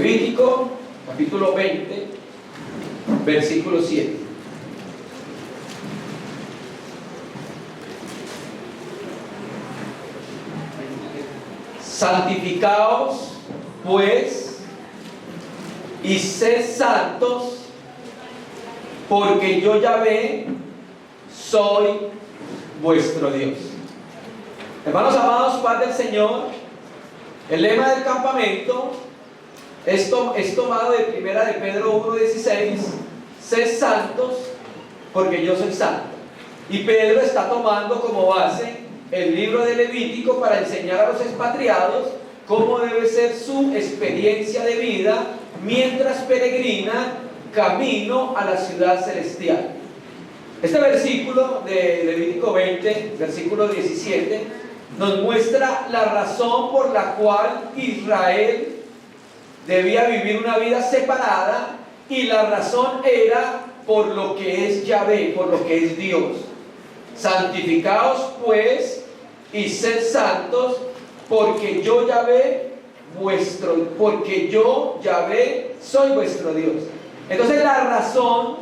Levítico, capítulo 20, versículo 7. Santificaos, pues, y sed santos, porque yo Yahvé soy vuestro Dios. Hermanos amados, paz del Señor. El lema del campamento es tomado de Primera de Pedro 1:16. Sed santos, porque yo soy santo. Y Pedro está tomando como base el libro de Levítico para enseñar a los expatriados cómo debe ser su experiencia de vida mientras peregrina camino a la ciudad celestial. Este versículo de Levítico 20, versículo 17, nos muestra la razón por la cual Israel debía vivir una vida separada, y la razón era por lo que es Yahvé, por lo que es Dios. Santificaos pues y sed santos, porque yo Yahvé soy vuestro Dios. Entonces la razón,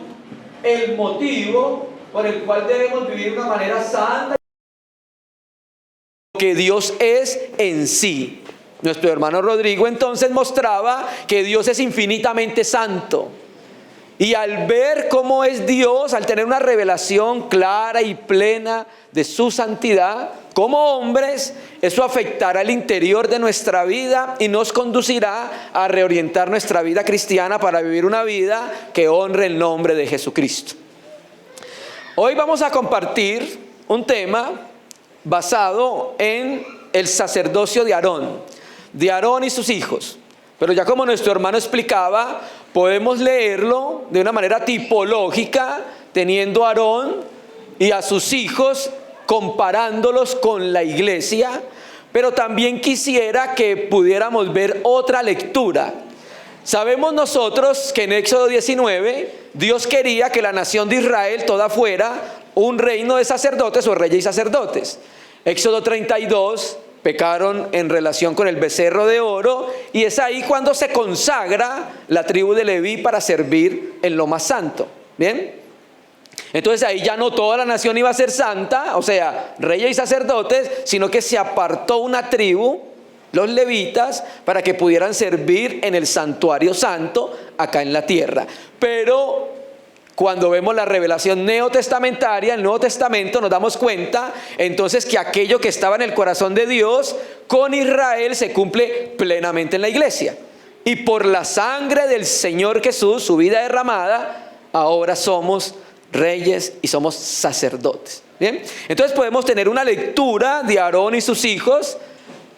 el motivo por el cual debemos vivir de una manera santa, que Dios es en sí. Nuestro hermano Rodrigo entonces mostraba que Dios es infinitamente santo. Y al ver cómo es Dios, al tener una revelación clara y plena de su santidad, como hombres, eso afectará el interior de nuestra vida y nos conducirá a reorientar nuestra vida cristiana para vivir una vida que honre el nombre de Jesucristo. Hoy vamos a compartir un tema basado en el sacerdocio de Aarón y sus hijos. Pero ya como nuestro hermano explicaba, podemos leerlo de una manera tipológica, teniendo a Aarón y a sus hijos, comparándolos con la iglesia. Pero también quisiera que pudiéramos ver otra lectura. Sabemos nosotros que en Éxodo 19, Dios quería que la nación de Israel toda fuera un reino de sacerdotes o reyes y sacerdotes. Éxodo 32, pecaron en relación con el becerro de oro, y es ahí cuando se consagra la tribu de Leví para servir en lo más santo. ¿Bien? Entonces ahí ya no toda la nación iba a ser santa, o sea, reyes y sacerdotes, sino que se apartó una tribu, los levitas, para que pudieran servir en el santuario santo acá en la tierra. Pero cuando vemos la revelación neotestamentaria, el Nuevo Testamento, nos damos cuenta entonces que aquello que estaba en el corazón de Dios con Israel se cumple plenamente en la iglesia. Y por la sangre del Señor Jesús, su vida derramada, ahora somos reyes y somos sacerdotes. ¿Bien? Entonces podemos tener una lectura de Aarón y sus hijos,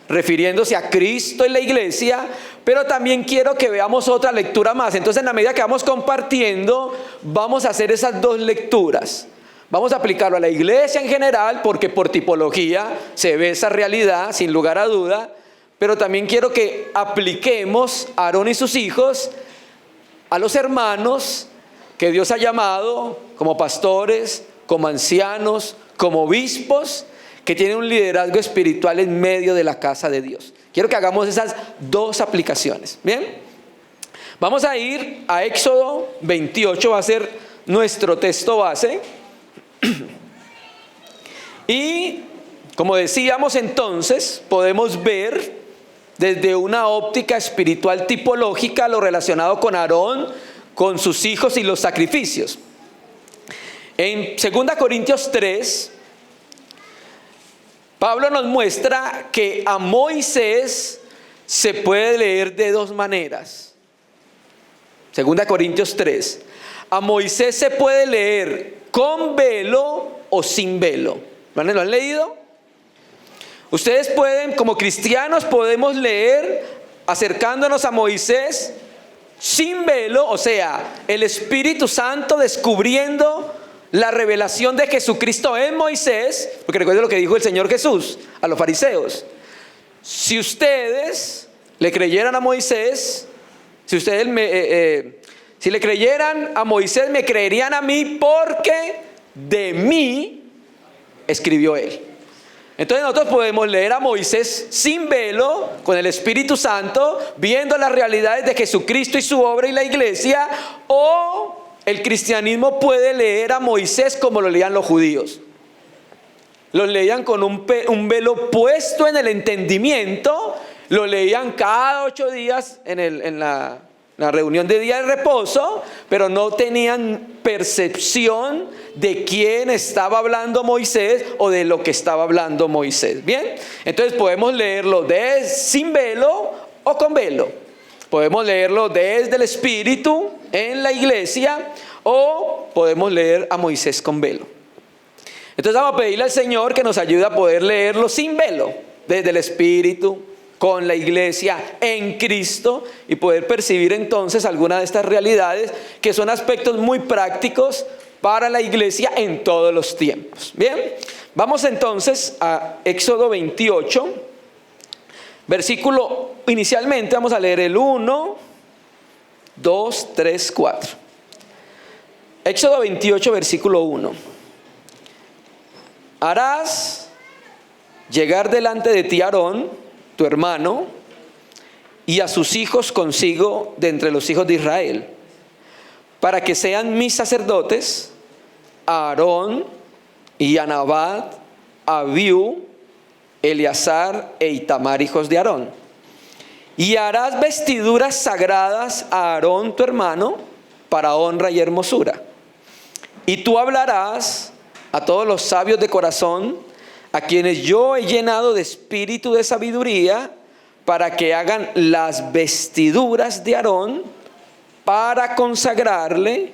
refiriéndose a Cristo en la iglesia, pero también quiero que veamos otra lectura más. Entonces, en la medida que vamos compartiendo, vamos a hacer esas dos lecturas. Vamos a aplicarlo a la iglesia en general, porque por tipología se ve esa realidad, sin lugar a duda, pero también quiero que apliquemos a Aarón y sus hijos a los hermanos que Dios ha llamado como pastores, como ancianos, como obispos, que tienen un liderazgo espiritual en medio de la casa de Dios. Quiero que hagamos esas dos aplicaciones. ¿Bien? Vamos a ir a Éxodo 28, va a ser nuestro texto base. Y como decíamos entonces, podemos ver desde una óptica espiritual tipológica lo relacionado con Aarón, con sus hijos y los sacrificios. En 2 Corintios 3, Pablo nos muestra que a Moisés se puede leer de dos maneras. 2 Corintios 3. A Moisés se puede leer con velo o sin velo. ¿Lo han leído? Ustedes pueden, como cristianos, podemos leer acercándonos a Moisés sin velo, o sea, el Espíritu Santo descubriendo la revelación de Jesucristo en Moisés, porque recuerden lo que dijo el Señor Jesús a los fariseos: si ustedes le creyeran a Moisés, si le creyeran a Moisés, me creerían a mí, porque de mí escribió él. Entonces nosotros podemos leer a Moisés sin velo, con el Espíritu Santo, viendo las realidades de Jesucristo y su obra y la iglesia, o el cristianismo puede leer a Moisés como lo leían los judíos. Los leían con un velo puesto en el entendimiento, lo leían cada 8 días en la reunión de día de reposo, pero no tenían percepción de quién estaba hablando Moisés o de lo que estaba hablando Moisés. Bien, entonces podemos leerlo sin velo o con velo. Podemos leerlo desde el Espíritu en la iglesia, o podemos leer a Moisés con velo. Entonces vamos a pedirle al Señor que nos ayude a poder leerlo sin velo, desde el Espíritu, con la iglesia, en Cristo, y poder percibir entonces algunas de estas realidades que son aspectos muy prácticos para la iglesia en todos los tiempos. Bien, vamos entonces a Éxodo 28, versículo, inicialmente vamos a leer el 1, 2, 3, 4. Éxodo 28, versículo 1. Harás llegar delante de ti a Aarón, tu hermano, y a sus hijos consigo de entre los hijos de Israel, para que sean mis sacerdotes, a Aarón y a Nadab, a Abiú, Eleazar e Itamar, hijos de Aarón. Y harás vestiduras sagradas a Aarón tu hermano, para honra y hermosura. Y tú hablarás a todos los sabios de corazón, a quienes yo he llenado de espíritu de sabiduría, para que hagan las vestiduras de Aarón, para consagrarle,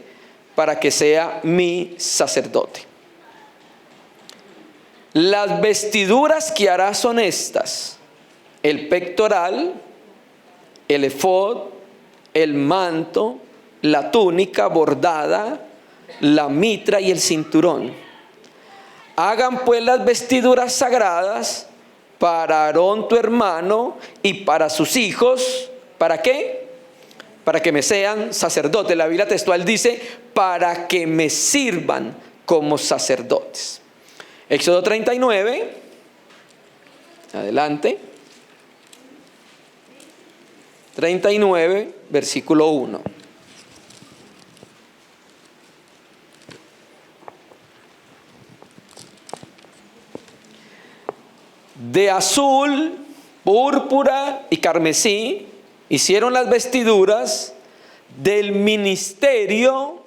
para que sea mi sacerdote. Las vestiduras que harás son estas: el pectoral, el efod, el manto, la túnica bordada, la mitra y el cinturón. Hagan pues las vestiduras sagradas para Aarón tu hermano y para sus hijos. ¿Para qué? Para que me sean sacerdotes. La Biblia textual dice: para que me sirvan como sacerdotes. Éxodo 39, adelante. 39, versículo 1. De azul, púrpura y carmesí hicieron las vestiduras del ministerio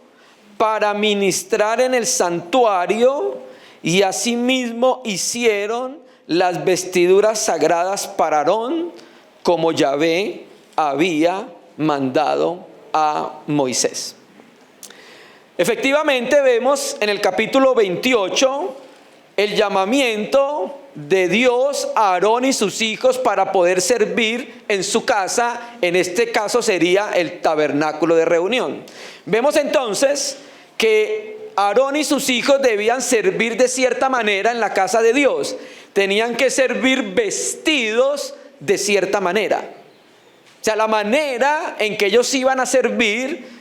para ministrar en el santuario, y asimismo hicieron las vestiduras sagradas para Aarón, como Yahvé había mandado a Moisés. Efectivamente vemos en el capítulo 28 el llamamiento de Dios a Aarón y sus hijos para poder servir en su casa. En este caso sería el tabernáculo de reunión. Vemos entonces que Aarón y sus hijos debían servir de cierta manera en la casa de Dios. Tenían que servir vestidos de cierta manera. O sea, la manera en que ellos iban a servir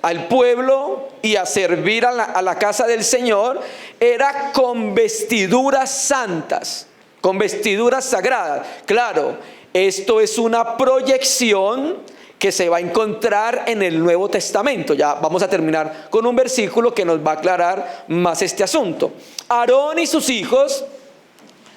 al pueblo y a servir a la casa del Señor era con vestiduras santas, con vestiduras sagradas. Claro, esto es una proyección que se va a encontrar en el Nuevo Testamento. Ya vamos a terminar con un versículo que nos va a aclarar más este asunto. Aarón y sus hijos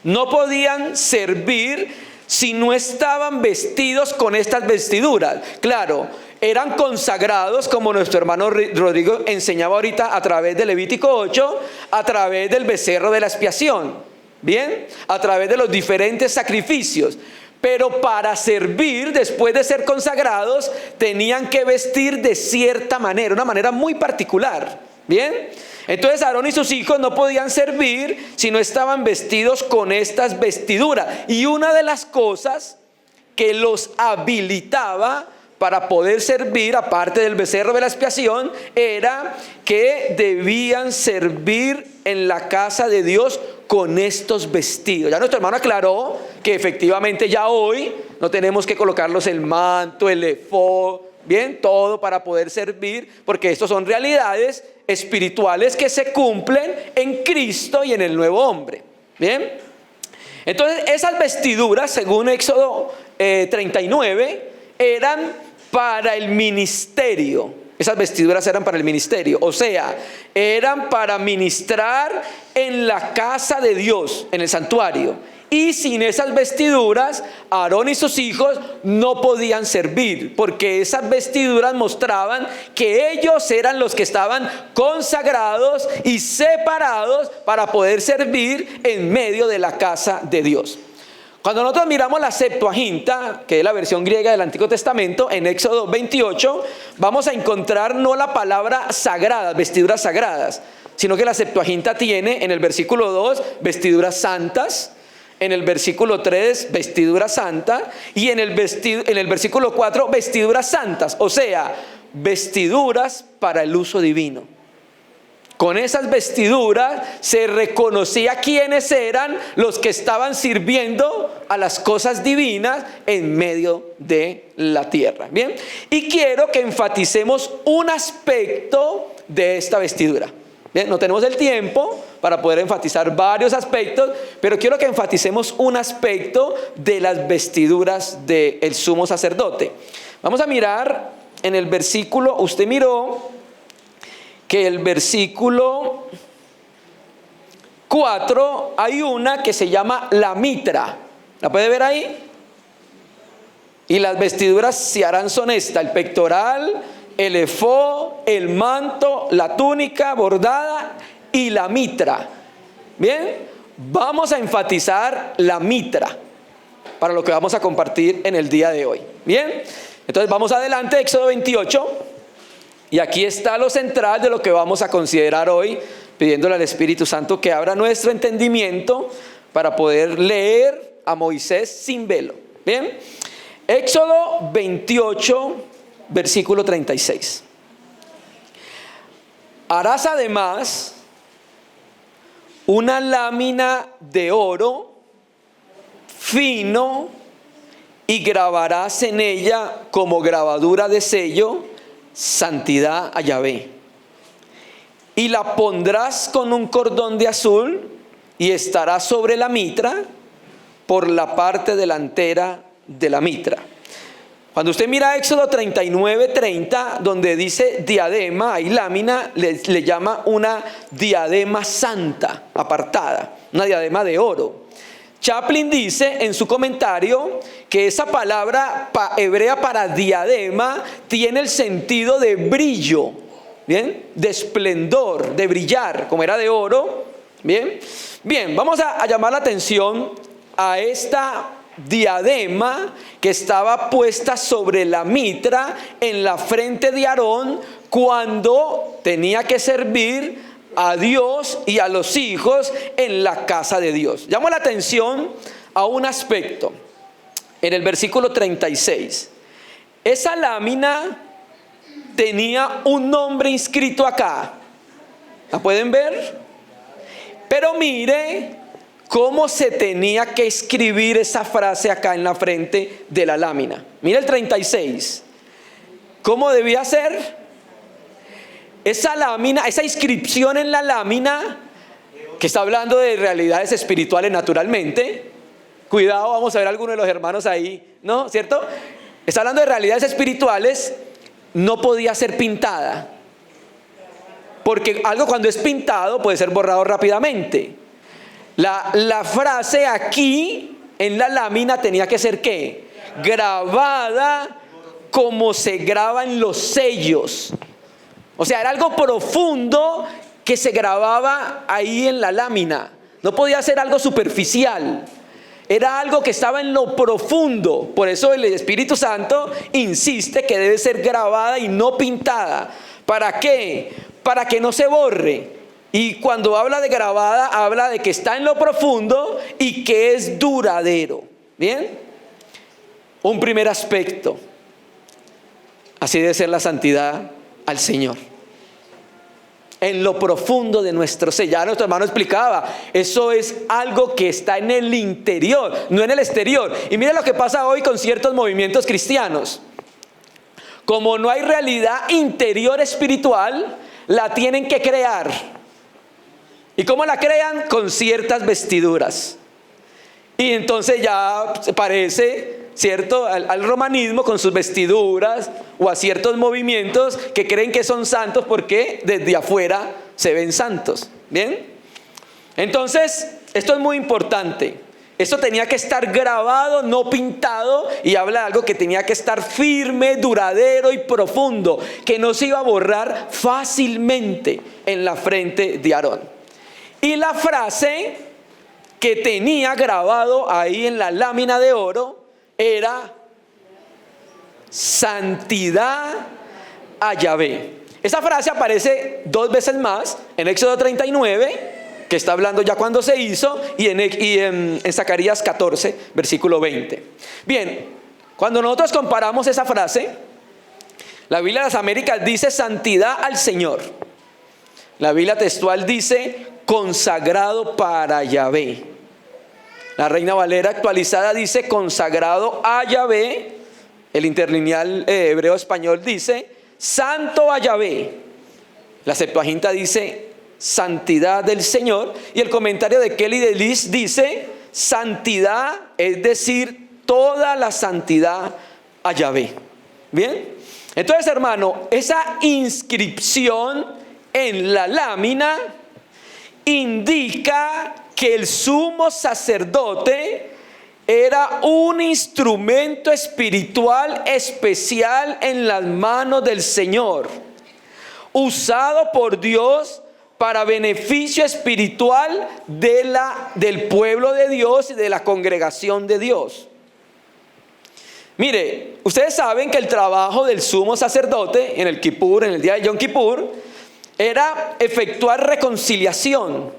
no podían servir si no estaban vestidos con estas vestiduras. Claro, eran consagrados, como nuestro hermano Rodrigo enseñaba ahorita, a través de Levítico 8, a través del becerro de la expiación, bien, a través de los diferentes sacrificios. Pero para servir, después de ser consagrados, tenían que vestir de cierta manera, una manera muy particular, bien. Entonces Aarón y sus hijos no podían servir si no estaban vestidos con estas vestiduras. Y una de las cosas que los habilitaba para poder servir, aparte del becerro de la expiación, era que debían servir en la casa de Dios con estos vestidos. Ya nuestro hermano aclaró que efectivamente ya hoy no tenemos que colocarlos el manto, el efod, bien, todo para poder servir, porque estos son realidades espirituales que se cumplen en Cristo y en el nuevo hombre. Bien, Entonces esas vestiduras, según Éxodo 39, eran para el ministerio. Esas vestiduras eran para el ministerio, o sea, eran para ministrar en la casa de Dios, en el santuario. Y sin esas vestiduras, Aarón y sus hijos no podían servir, porque esas vestiduras mostraban que ellos eran los que estaban consagrados y separados para poder servir en medio de la casa de Dios. Cuando nosotros miramos la Septuaginta, que es la versión griega del Antiguo Testamento, en Éxodo 28, vamos a encontrar no la palabra sagradas, vestiduras sagradas, sino que la Septuaginta tiene en el versículo 2 vestiduras santas, en el versículo 3 vestidura santa y en el versículo 4 vestiduras santas, o sea, vestiduras para el uso divino. Con esas vestiduras se reconocía quiénes eran los que estaban sirviendo a las cosas divinas en medio de la tierra. Bien, y quiero que enfaticemos un aspecto de esta vestidura. Bien, no tenemos el tiempo para poder enfatizar varios aspectos, pero quiero que enfaticemos un aspecto de las vestiduras del sumo sacerdote. Vamos a mirar en el versículo, usted miró que el versículo 4 hay una que se llama la mitra. ¿La puede ver ahí? Y las vestiduras se harán son esta: el pectoral, el efod, el manto, la túnica bordada y la mitra. Bien, vamos a enfatizar la mitra para lo que vamos a compartir en el día de hoy. Bien, entonces vamos adelante, Éxodo 28. Y aquí está lo central de lo que vamos a considerar hoy, pidiéndole al Espíritu Santo que abra nuestro entendimiento para poder leer a Moisés sin velo. Bien, Éxodo 28, versículo 36. Harás además una lámina de oro fino y grabarás en ella como grabadura de sello: santidad a Yahvé. Y la pondrás con un cordón de azul y estará sobre la mitra, por la parte delantera de la mitra. Cuando usted mira Éxodo 39:30, donde dice diadema y lámina, le llama una diadema santa, apartada, una diadema de oro. Chaplin dice en su comentario que esa palabra hebrea para diadema tiene el sentido de brillo, bien, de esplendor, de brillar, como era de oro. Bien, vamos a llamar la atención a esta diadema que estaba puesta sobre la mitra en la frente de Aarón cuando tenía que servir a Dios y a los hijos en la casa de Dios. Llamo la atención a un aspecto en el versículo 36. Esa lámina tenía un nombre inscrito acá. ¿La pueden ver? Pero mire cómo se tenía que escribir esa frase acá en la frente de la lámina. Mire el 36. ¿Cómo debía ser? Esa lámina, esa inscripción en la lámina, que está hablando de realidades espirituales naturalmente. Cuidado, vamos a ver a algunos de los hermanos ahí, ¿no? ¿Cierto? Está hablando de realidades espirituales, no podía ser pintada. Porque algo cuando es pintado puede ser borrado rápidamente. La frase aquí en la lámina tenía que ser ¿qué? Grabada como se graba en los sellos. O sea, era algo profundo que se grababa ahí en la lámina. No podía ser algo superficial. Era algo que estaba en lo profundo. Por eso el Espíritu Santo insiste que debe ser grabada y no pintada. ¿Para qué? Para que no se borre. Y cuando habla de grabada, habla de que está en lo profundo y que es duradero. ¿Bien? Un primer aspecto. Así debe ser la santidad al Señor. En lo profundo de nuestro ser. Ya nuestro hermano explicaba, eso es algo que está en el interior, no en el exterior. Y mire lo que pasa hoy con ciertos movimientos cristianos. Como no hay realidad interior espiritual, la tienen que crear. ¿Y cómo la crean? Con ciertas vestiduras. Y entonces ya se parece, ¿cierto?, al romanismo con sus vestiduras o a ciertos movimientos que creen que son santos porque desde afuera se ven santos. ¿Bien? Entonces, esto es muy importante. Esto tenía que estar grabado, no pintado, y habla de algo que tenía que estar firme, duradero y profundo, que no se iba a borrar fácilmente en la frente de Aarón. Y la frase que tenía grabado ahí en la lámina de oro era: santidad a Yahvé. Esa frase aparece 2 veces más en Éxodo 39, que está hablando ya cuando se hizo, y en Zacarías 14, versículo 20. Bien, cuando nosotros comparamos esa frase, la Biblia de las Américas dice santidad al Señor. La Biblia textual dice consagrado para Yahvé. La Reina Valera actualizada dice consagrado a Yahvé. El interlineal hebreo español dice santo a Yahvé. La Septuaginta dice santidad del Señor. Y el comentario de Kelly de Lis dice santidad, es decir, toda la santidad a Yahvé. Bien, entonces, hermano, esa inscripción en la lámina indica que el sumo sacerdote era un instrumento espiritual especial en las manos del Señor, usado por Dios para beneficio espiritual del pueblo de Dios y de la congregación de Dios. Mire, ustedes saben que el trabajo del sumo sacerdote en el Kippur, en el día de Yom Kippur, era efectuar reconciliación,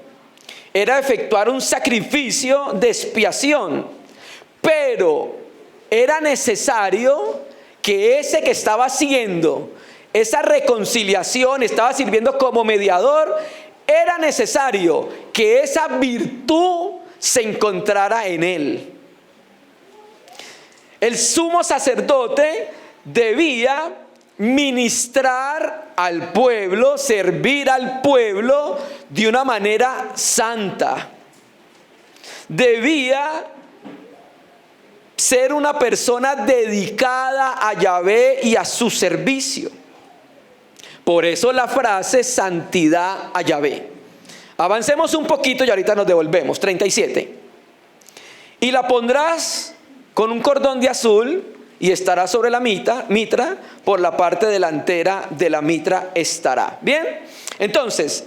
era efectuar un sacrificio de expiación, pero era necesario que ese que estaba haciendo esa reconciliación, estaba sirviendo como mediador, era necesario que esa virtud se encontrara en él. El sumo sacerdote debía ministrar al pueblo, servir al pueblo de una manera santa. Debía ser una persona dedicada a Yahvé y a su servicio. Por eso la frase santidad a Yahvé. Avancemos un poquito y ahorita nos devolvemos. 37. Y la pondrás con un cordón de azul y estará sobre la mitra, por la parte delantera de la mitra estará. Bien, entonces,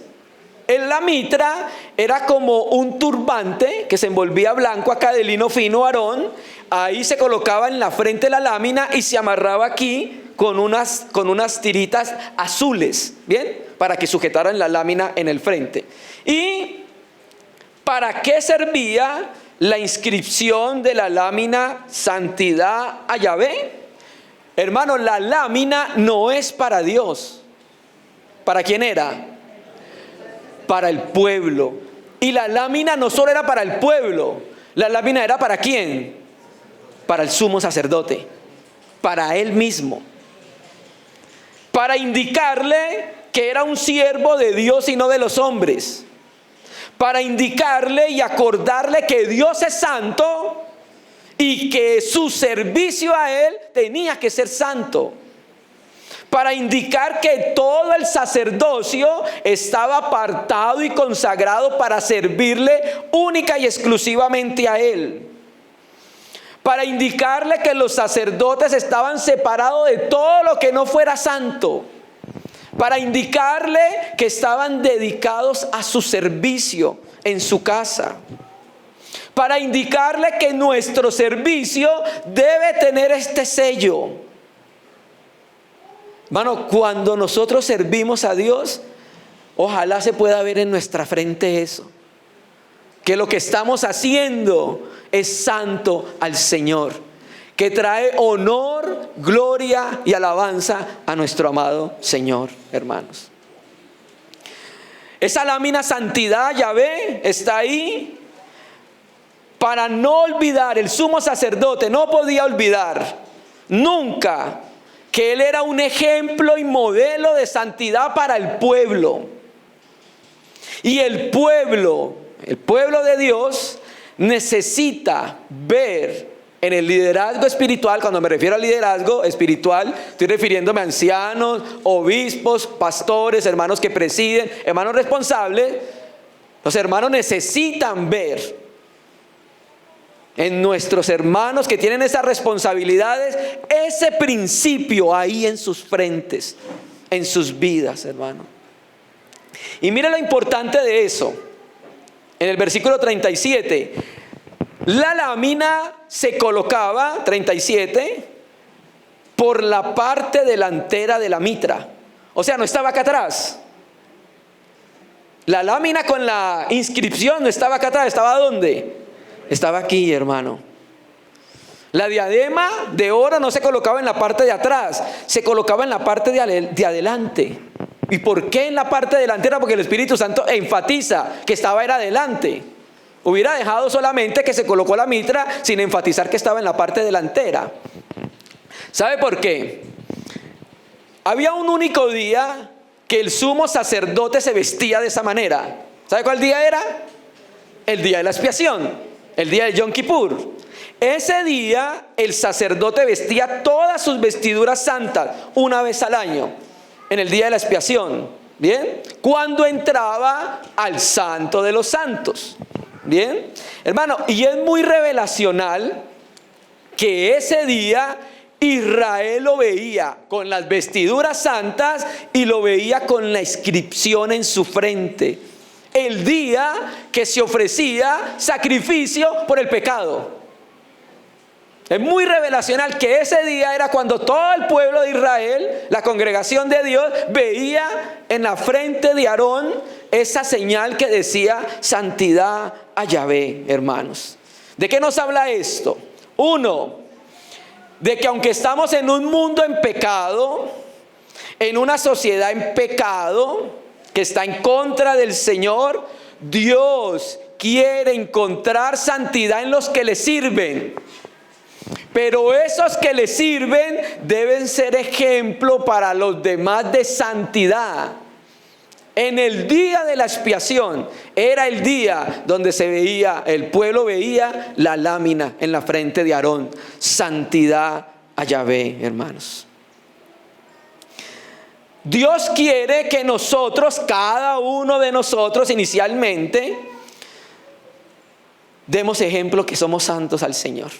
en la mitra era como un turbante que se envolvía blanco acá de lino fino Aarón. Ahí se colocaba en la frente de la lámina y se amarraba aquí con unas tiritas azules, ¿bien? Para que sujetaran la lámina en el frente. ¿Y para qué servía la inscripción de la lámina santidad a Yahvé? Hermano, la lámina no es para Dios. ¿Para quién era? Para el pueblo. Y la lámina no solo era para el pueblo, la lámina era ¿para quién? Para el sumo sacerdote, para él mismo, para indicarle que era un siervo de Dios y no de los hombres, para indicarle y acordarle que Dios es santo y que su servicio a él tenía que ser santo, para indicar que todo el sacerdocio estaba apartado y consagrado para servirle única y exclusivamente a él, para indicarle que los sacerdotes estaban separados de todo lo que no fuera santo, para indicarle que estaban dedicados a su servicio en su casa, para indicarle que nuestro servicio debe tener este sello. Hermano, cuando nosotros servimos a Dios, ojalá se pueda ver en nuestra frente eso, que lo que estamos haciendo es santo al Señor, que trae honor, gloria y alabanza a nuestro amado Señor, hermanos. Esa lámina santidad, Yahvé, está ahí para no olvidar. El sumo sacerdote no podía olvidar nunca que él era un ejemplo y modelo de santidad para el pueblo. Y el pueblo de Dios necesita ver en el liderazgo espiritual. Cuando me refiero al liderazgo espiritual, estoy refiriéndome a ancianos, obispos, pastores, hermanos que presiden, hermanos responsables. Los hermanos necesitan ver en nuestros hermanos que tienen esas responsabilidades, ese principio ahí en sus frentes, en sus vidas, hermano. Y mire lo importante de eso. En el versículo 37, la lámina se colocaba, 37, por la parte delantera de la mitra. O sea, no estaba acá atrás. La lámina con la inscripción no estaba acá atrás. ¿Estaba dónde? Estaba aquí, hermano. La diadema de oro no se colocaba en la parte de atrás, se colocaba en la parte de adelante. ¿Y por qué en la parte delantera? Porque el Espíritu Santo enfatiza que estaba era adelante. Hubiera dejado solamente que se colocó la mitra sin enfatizar que estaba en la parte delantera. ¿Sabe por qué? Había un único día que el sumo sacerdote se vestía de esa manera. ¿Sabe cuál día era? El día de la expiación. El día de Yom Kippur. Ese día el sacerdote vestía todas sus vestiduras santas una vez al año, en el día de la expiación, ¿bien? Cuando entraba al santo de los santos, ¿bien? Hermano, y es muy revelacional que ese día Israel lo veía con las vestiduras santas y lo veía con la inscripción en su frente. El día que se ofrecía sacrificio por el pecado. Es muy revelacional que ese día era cuando todo el pueblo de Israel, la congregación de Dios, veía en la frente de Aarón esa señal que decía santidad a Yahvé, hermanos. ¿De qué nos habla esto? Uno, de que aunque estamos en un mundo en pecado, en una sociedad en pecado, que está en contra del Señor, Dios quiere encontrar santidad en los que le sirven. Pero esos que le sirven deben ser ejemplo para los demás de santidad. En el día de la expiación era el día donde se veía, el pueblo veía la lámina en la frente de Aarón. Santidad a Yahvé, hermanos. Dios quiere que nosotros, cada uno de nosotros inicialmente, demos ejemplo que somos santos al Señor.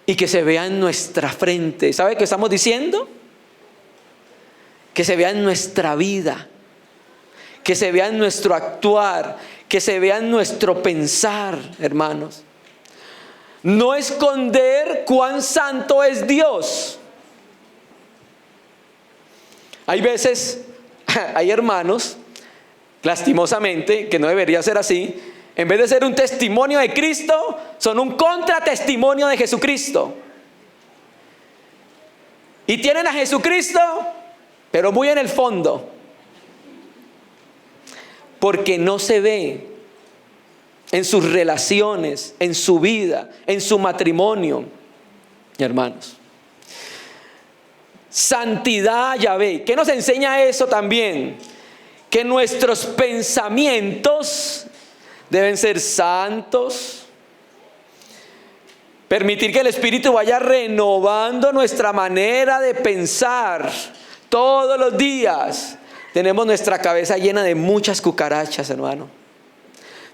Y que se vea en nuestra frente. ¿Sabe qué estamos diciendo? Que se vea en nuestra vida. Que se vea en nuestro actuar. Que se vea en nuestro pensar, hermanos. No esconder cuán santo es Dios. Hay veces, hay hermanos, lastimosamente, que no debería ser así, en vez de ser un testimonio de Cristo, son un contratestimonio de Jesucristo. Y tienen a Jesucristo, pero muy en el fondo. Porque no se ve en sus relaciones, en su vida, en su matrimonio, hermanos. Santidad a Yahvé. ¿Qué nos enseña eso también? Que nuestros pensamientos deben ser santos. Permitir que el Espíritu vaya renovando nuestra manera de pensar. Todos los días tenemos nuestra cabeza llena de muchas cucarachas, hermano.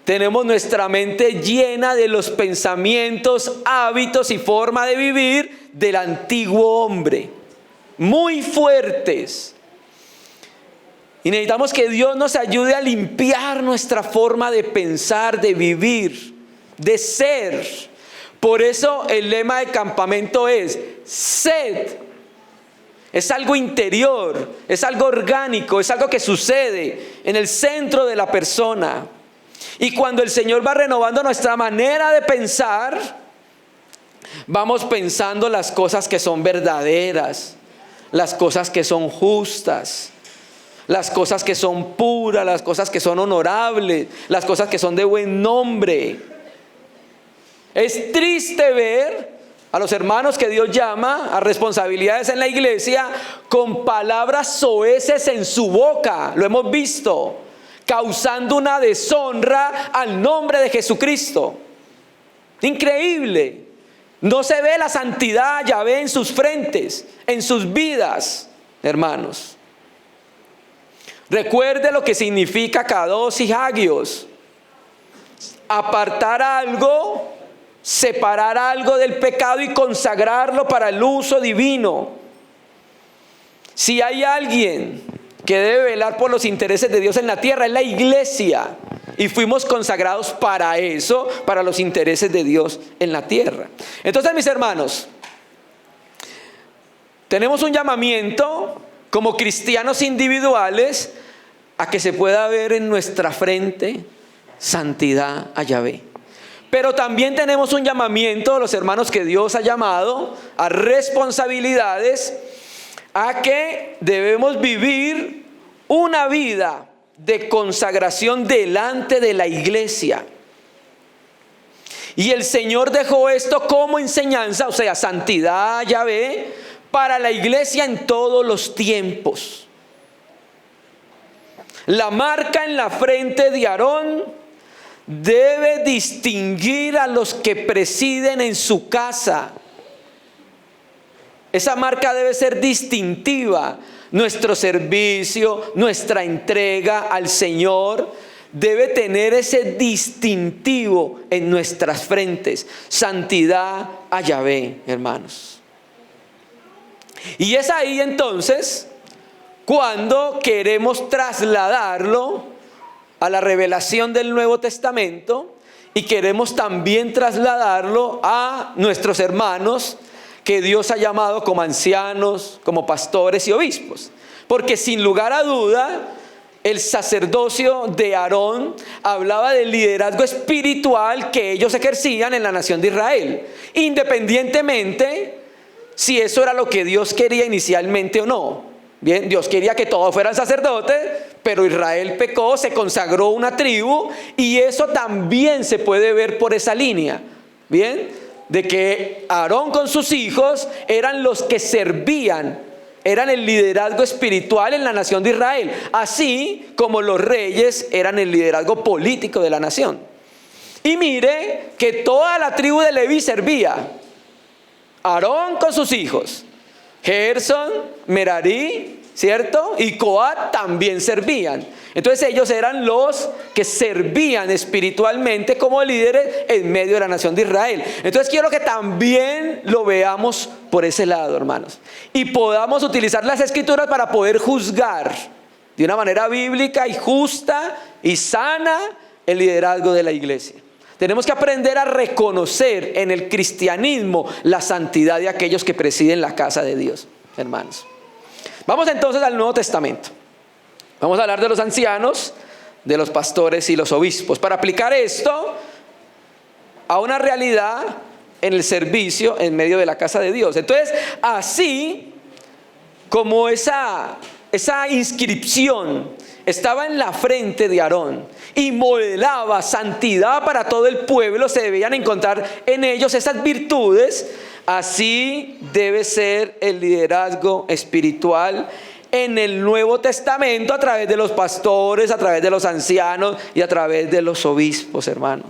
Tenemos nuestra mente llena de los pensamientos, hábitos y forma de vivir del antiguo hombre. Muy fuertes. Y necesitamos que Dios nos ayude a limpiar nuestra forma de pensar, de vivir, de ser. Por eso el lema de campamento es sed. Es algo interior, es algo orgánico, es algo que sucede en el centro de la persona. Y cuando el Señor va renovando nuestra manera de pensar, vamos pensando las cosas que son verdaderas, las cosas que son justas, las cosas que son puras, las cosas que son honorables, las cosas que son de buen nombre. Es triste ver a los hermanos que Dios llama a responsabilidades en la iglesia con palabras soeces en su boca. Lo hemos visto. causando una deshonra al nombre de Jesucristo. Increíble. No se ve la santidad de Yahvé en sus frentes, en sus vidas, hermanos. Recuerde lo que significa kadosh y hagios. Apartar algo, separar algo del pecado y consagrarlo para el uso divino. Si hay alguien que debe velar por los intereses de Dios en la tierra, es la iglesia. Y fuimos consagrados para eso, para los intereses de Dios en la tierra. Entonces, mis hermanos, tenemos un llamamiento como cristianos individuales a que se pueda ver en nuestra frente santidad a Yahvé. Pero también tenemos un llamamiento de los hermanos que Dios ha llamado a responsabilidades, a que debemos vivir una vida de consagración delante de la iglesia. Y el Señor dejó esto como enseñanza, o sea, santidad a Yahvé, para la iglesia en todos los tiempos. La marca en la frente de Aarón debe distinguir a los que presiden en su casa. Esa marca debe ser distintiva. Nuestro servicio, nuestra entrega al Señor debe tener ese distintivo en nuestras frentes. Santidad a Yahvé, hermanos. Y es ahí entonces cuando queremos trasladarlo a la revelación del Nuevo Testamento y queremos también trasladarlo a nuestros hermanos que Dios ha llamado como ancianos, como pastores y obispos. Porque sin lugar a duda, el sacerdocio de Aarón hablaba del liderazgo espiritual que ellos ejercían en la nación de Israel, independientemente si eso era lo que Dios quería inicialmente o no. Bien, Dios quería que todos fueran sacerdotes, pero Israel pecó, se consagró una tribu, y eso también se puede ver por esa línea. Bien, de que Aarón con sus hijos eran los que servían, eran el liderazgo espiritual en la nación de Israel, así como los reyes eran el liderazgo político de la nación. Y mire que toda la tribu de Leví servía. Aarón con sus hijos, Gerson, Merarí, ¿cierto? Y Coat también servían. Entonces ellos eran los que servían espiritualmente como líderes en medio de la nación de Israel. Entonces quiero que también lo veamos por ese lado, hermanos. Y podamos utilizar las escrituras para poder juzgar de una manera bíblica y justa y sana el liderazgo de la iglesia. Tenemos que aprender a reconocer en el cristianismo la santidad de aquellos que presiden la casa de Dios, hermanos. Vamos entonces al Nuevo Testamento. Vamos a hablar de los ancianos, de los pastores y los obispos, para aplicar esto a una realidad en el servicio en medio de la casa de Dios. Entonces, así como esa inscripción estaba en la frente de Aarón y modelaba santidad para todo el pueblo, se debían encontrar en ellos esas virtudes. Así debe ser el liderazgo espiritual en el Nuevo Testamento, a través de los pastores, a través de los ancianos y a través de los obispos, hermano.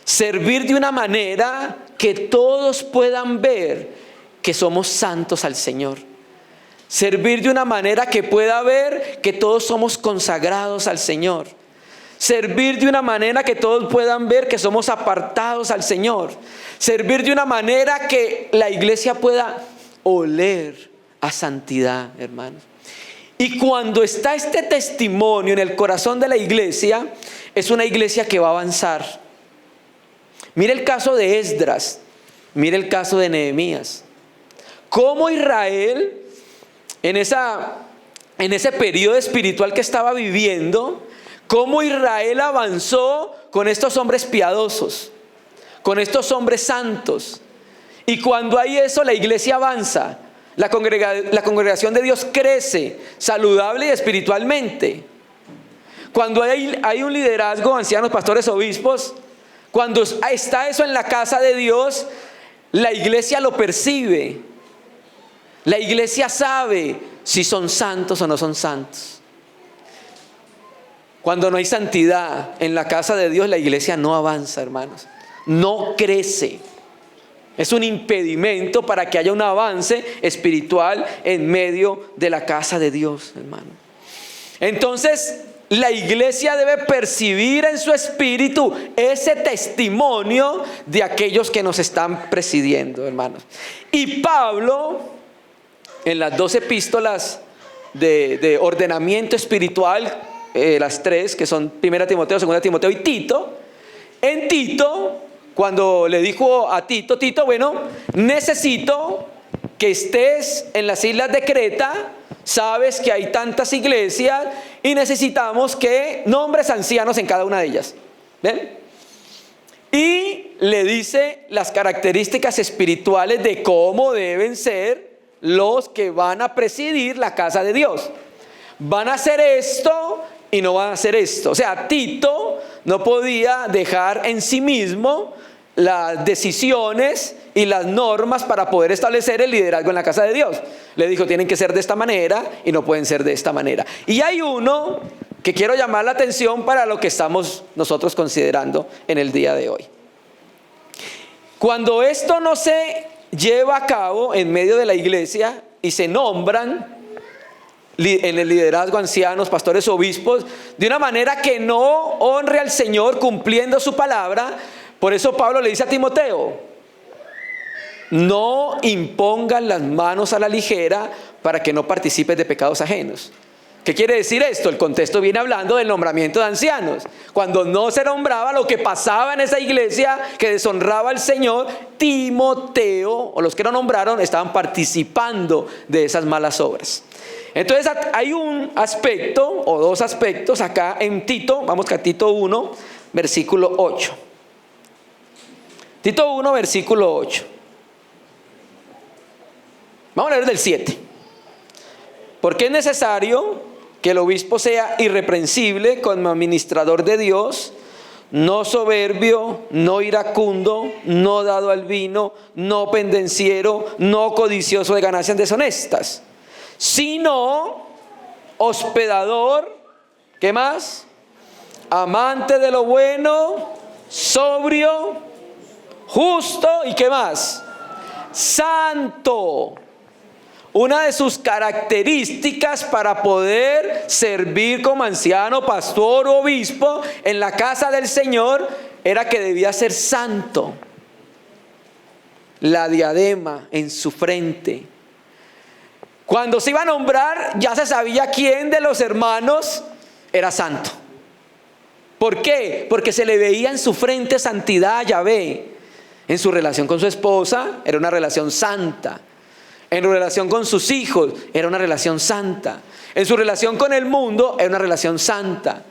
Servir de una manera que todos puedan ver que somos santos al Señor. Servir de una manera que pueda ver que todos somos consagrados al Señor. Servir de una manera que todos puedan ver que somos apartados al Señor. Servir de una manera que la iglesia pueda oler a santidad, hermanos. Y cuando está este testimonio en el corazón de la iglesia, es una iglesia que va a avanzar. Mire el caso de Esdras, mire el caso de Nehemías. Cómo Israel, en ese periodo espiritual que estaba viviendo, cómo Israel avanzó con estos hombres piadosos, con estos hombres santos. Y cuando hay eso, la iglesia avanza. La congregación de Dios crece saludable y espiritualmente. Cuando hay un liderazgo, ancianos, pastores, obispos, cuando está eso en la casa de Dios, la iglesia lo percibe. La iglesia sabe si son santos o no son santos. Cuando no hay santidad en la casa de Dios, la iglesia no avanza, hermanos. No crece. Es un impedimento para que haya un avance espiritual en medio de la casa de Dios, hermano. Entonces, la iglesia debe percibir en su espíritu ese testimonio de aquellos que nos están presidiendo, hermanos. Y Pablo, en las 2 epístolas de ordenamiento espiritual, las 3, que son 1 Timoteo, 2 Timoteo y Tito, en Tito, cuando le dijo a Tito, bueno, necesito que estés en las islas de Creta, sabes que hay tantas iglesias y necesitamos que nombres ancianos en cada una de ellas. ¿Ven? Y le dice las características espirituales de cómo deben ser los que van a presidir la casa de Dios. Van a hacer esto y no van a hacer esto. O sea, Tito no podía dejar en sí mismo las decisiones y las normas para poder establecer el liderazgo en la casa de Dios. Le dijo, tienen que ser de esta manera y no pueden ser de esta manera. Y hay uno que quiero llamar la atención para lo que estamos nosotros considerando en el día de hoy. Cuando esto no se lleva a cabo en medio de la iglesia y se nombran en el liderazgo ancianos, pastores, obispos, de una manera que no honre al Señor cumpliendo su palabra, por eso Pablo le dice a Timoteo, no impongan las manos a la ligera para que no participes de pecados ajenos. ¿Qué quiere decir esto? El contexto viene hablando del nombramiento de ancianos. Cuando no se nombraba, lo que pasaba en esa iglesia que deshonraba al Señor, Timoteo o los que lo nombraron estaban participando de esas malas obras. Entonces hay un aspecto o 2 aspectos acá en Tito. Vamos a Tito 1, versículo 8. Tito 1, versículo 8. Vamos a leer del 7. Porque es necesario que el obispo sea irreprensible como administrador de Dios, no soberbio, no iracundo, no dado al vino, no pendenciero, no codicioso de ganancias deshonestas, sino hospedador, ¿qué más? Amante de lo bueno, sobrio, justo y ¿qué más? Santo. Una de sus características para poder servir como anciano, pastor o obispo en la casa del Señor era que debía ser santo. La diadema en su frente. Cuando se iba a nombrar, ya se sabía quién de los hermanos era santo. ¿Por qué? Porque se le veía en su frente santidad a Yahvé. En su relación con su esposa era una relación santa. En su relación con sus hijos era una relación santa. En su relación con el mundo era una relación santa.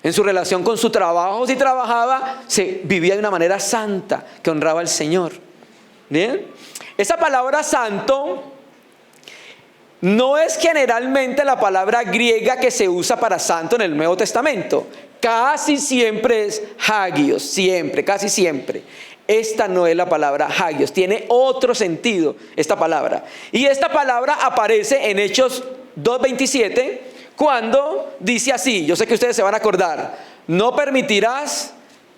En su relación con su trabajo, si trabajaba, se vivía de una manera santa que honraba al Señor. ¿Bien? Esa palabra santo no es generalmente la palabra griega que se usa para santo en el Nuevo Testamento. Casi siempre es hagios, siempre, casi siempre. Esta no es la palabra hagios, tiene otro sentido esta palabra. Y esta palabra aparece en Hechos 2:27 cuando dice así, yo sé que ustedes se van a acordar, no permitirás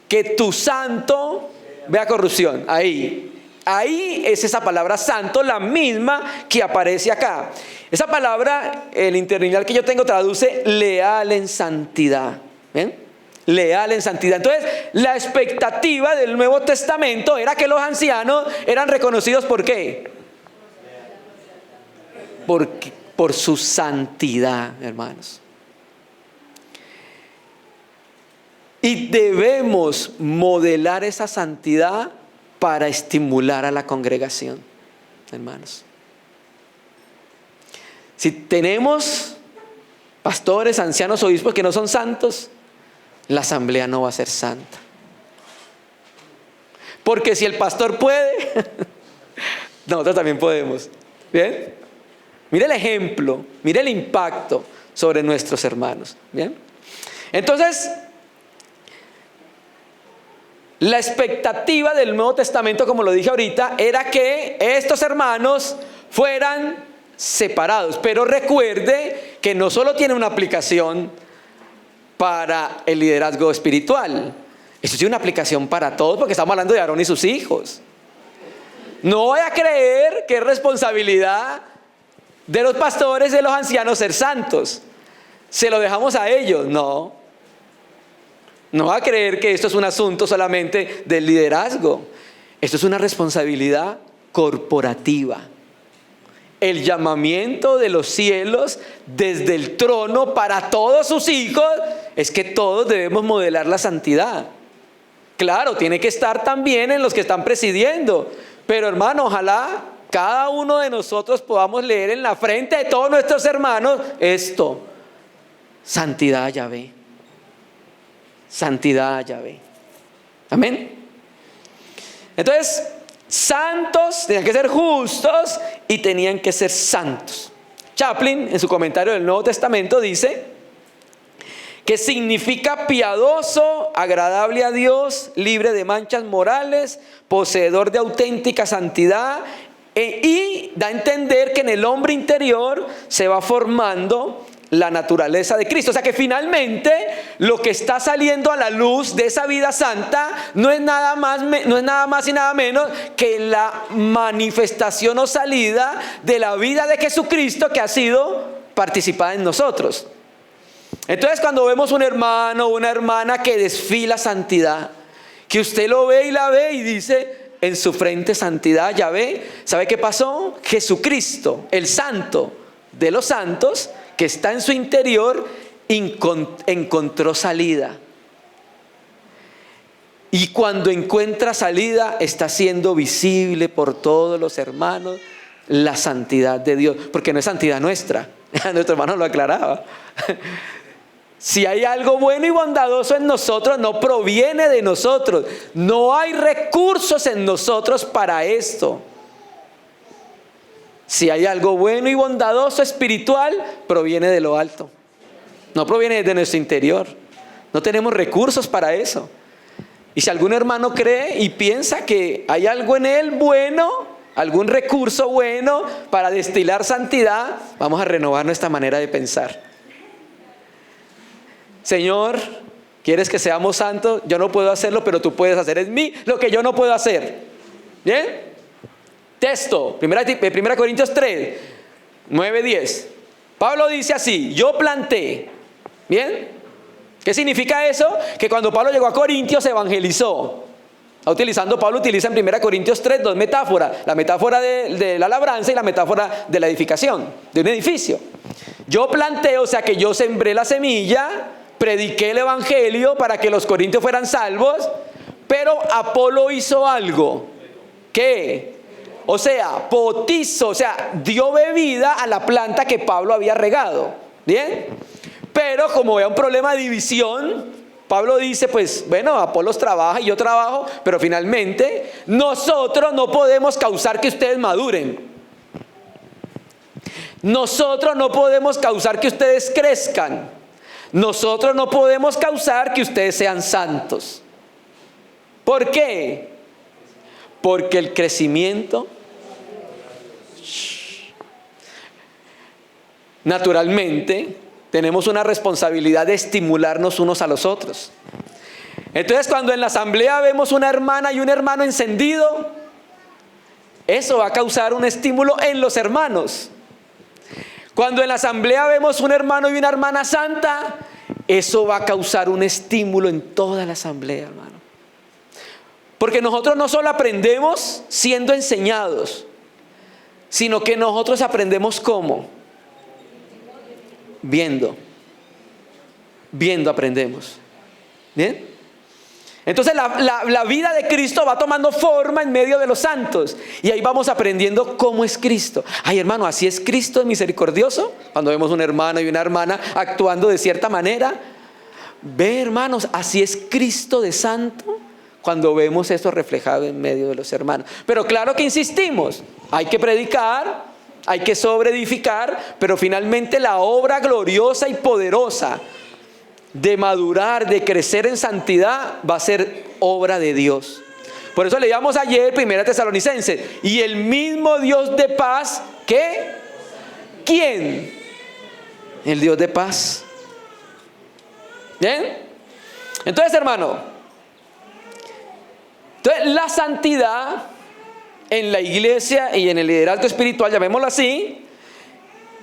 que tu santo vea corrupción. Ahí es esa palabra santo, la misma que aparece acá. Esa palabra, el interlineal que yo tengo traduce leal en santidad. ¿Ven? Leal en santidad. Entonces, la expectativa del Nuevo Testamento era que los ancianos eran reconocidos ¿por qué? Por su santidad, hermanos. Y debemos modelar esa santidad para estimular a la congregación, hermanos. Si tenemos pastores, ancianos, obispos que no son santos, la asamblea no va a ser santa. Porque si el pastor puede, nosotros también podemos. ¿Bien? Mire el ejemplo, mire el impacto sobre nuestros hermanos. ¿Bien? Entonces, la expectativa del Nuevo Testamento, como lo dije ahorita, era que estos hermanos fueran separados. Pero recuerde que no solo tiene una aplicación para el liderazgo espiritual. Esto tiene una aplicación para todos porque estamos hablando de Aarón y sus hijos. No voy a creer que es responsabilidad de los pastores, de los ancianos ser santos. Se lo dejamos a ellos. No. No va a creer que esto es un asunto solamente del liderazgo. Esto es una responsabilidad corporativa. El llamamiento de los cielos desde el trono para todos sus hijos es que todos debemos modelar la santidad. Claro, tiene que estar también en los que están presidiendo. Pero hermano, ojalá cada uno de nosotros podamos leer en la frente de todos nuestros hermanos esto: santidad a Yahvé. Santidad a Yahvé. Amén. Entonces, santos tenían que ser justos y tenían que ser santos. Chaplin, en su comentario del Nuevo Testamento, dice que significa piadoso, agradable a Dios, libre de manchas morales, poseedor de auténtica santidad, y da a entender que en el hombre interior se va formando la naturaleza de Cristo. O sea que finalmente lo que está saliendo a la luz de esa vida santa no es nada más y nada menos que la manifestación o salida de la vida de Jesucristo que ha sido participada en nosotros. Entonces, cuando vemos un hermano o una hermana que desfila santidad, que usted lo ve y la ve y dice en su frente santidad, ya ve, ¿sabe qué pasó? Jesucristo, el santo de los santos, que está en su interior, encontró salida. Y cuando encuentra salida, está siendo visible por todos los hermanos la santidad de Dios, porque no es santidad nuestra. Nuestro hermano lo aclaraba. Si hay algo bueno y bondadoso en nosotros, no proviene de nosotros. No hay recursos en nosotros para esto. Si hay algo bueno y bondadoso espiritual, proviene de lo alto. No proviene de nuestro interior. No tenemos recursos para eso. Y si algún hermano cree y piensa que hay algo en él bueno, algún recurso bueno para destilar santidad, vamos a renovar nuestra manera de pensar. Señor, ¿quieres que seamos santos? Yo no puedo hacerlo, pero tú puedes hacer en mí lo que yo no puedo hacer. ¿Bien? Texto, 1 Corintios 3, 9, 10. Pablo dice así: yo planté. ¿Bien? ¿Qué significa eso? Que cuando Pablo llegó a Corintios evangelizó. Pablo utiliza en 1 Corintios 3 dos metáforas: la metáfora de la labranza y la metáfora de la edificación de un edificio. Yo planté, o sea que yo sembré la semilla, prediqué el evangelio para que los corintios fueran salvos, pero Apolo hizo algo. ¿Qué? O sea, potizó, o sea, dio bebida a la planta que Pablo había regado. ¿Bien? Pero como había un problema de división, Pablo dice, pues bueno, Apolos trabaja y yo trabajo, pero finalmente nosotros no podemos causar que ustedes maduren. Nosotros no podemos causar que ustedes crezcan. Nosotros no podemos causar que ustedes sean santos. ¿Por qué? Porque el crecimiento, naturalmente, tenemos una responsabilidad de estimularnos unos a los otros. Entonces, cuando en la asamblea vemos una hermana y un hermano encendido, eso va a causar un estímulo en los hermanos. Cuando en la asamblea vemos un hermano y una hermana santa, eso va a causar un estímulo en toda la asamblea, hermano. Porque nosotros no solo aprendemos siendo enseñados, sino que nosotros aprendemos ¿cómo? Viendo aprendemos. ¿Bien? Entonces la vida de Cristo va tomando forma en medio de los santos. Y ahí vamos aprendiendo cómo es Cristo. Ay, hermano, así es Cristo de misericordioso. Cuando vemos un hermano y una hermana actuando de cierta manera. Ve, hermanos, así es Cristo de santo. Cuando vemos esto reflejado en medio de los hermanos. Pero claro que insistimos. Hay que predicar, hay que sobreedificar. Pero finalmente la obra gloriosa y poderosa de madurar, de crecer en santidad, va a ser obra de Dios. Por eso leíamos ayer 1 Tesalonicenses: y el mismo Dios de paz, ¿qué? ¿Quién? El Dios de paz. ¿Bien? Entonces, hermano, la santidad en la iglesia y en el liderazgo espiritual, llamémoslo así,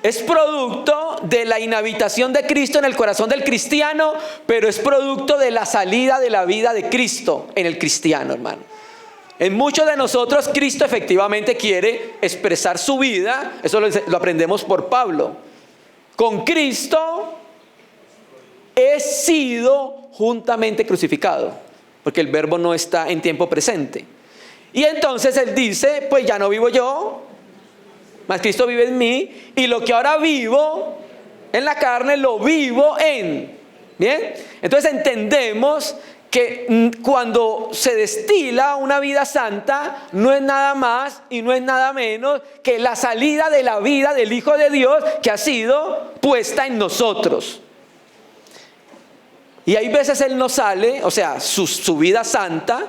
es producto de la inhabitación de Cristo en el corazón del cristiano, pero es producto de la salida de la vida de Cristo en el cristiano, hermano. En muchos de nosotros Cristo efectivamente quiere expresar su vida, eso lo aprendemos por Pablo. Con Cristo he sido juntamente crucificado, porque el verbo no está en tiempo presente. Y entonces él dice, pues ya no vivo yo, mas Cristo vive en mí, y lo que ahora vivo en la carne lo vivo en. ¿Bien? Entonces entendemos que cuando se destila una vida santa, no es nada más y no es nada menos que la salida de la vida del Hijo de Dios que ha sido puesta en nosotros. Y hay veces Él no sale, o sea, su vida santa,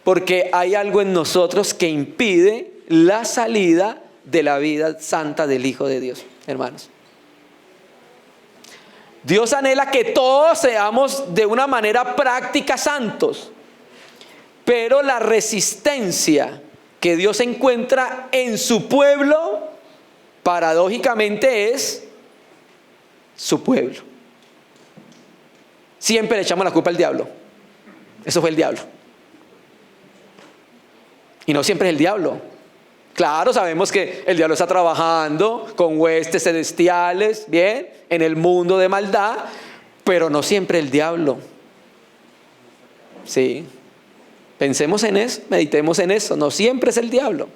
porque hay algo en nosotros que impide la salida de la vida santa del Hijo de Dios, hermanos. Dios anhela que todos seamos de una manera práctica santos, pero la resistencia que Dios encuentra en su pueblo, paradójicamente es su pueblo. Siempre le echamos la culpa al diablo. Eso fue el diablo. Y no siempre es el diablo. Claro, sabemos que el diablo está trabajando con huestes celestiales, bien, en el mundo de maldad, pero no siempre el diablo. Sí. Pensemos en eso, meditemos en eso. No siempre es el diablo.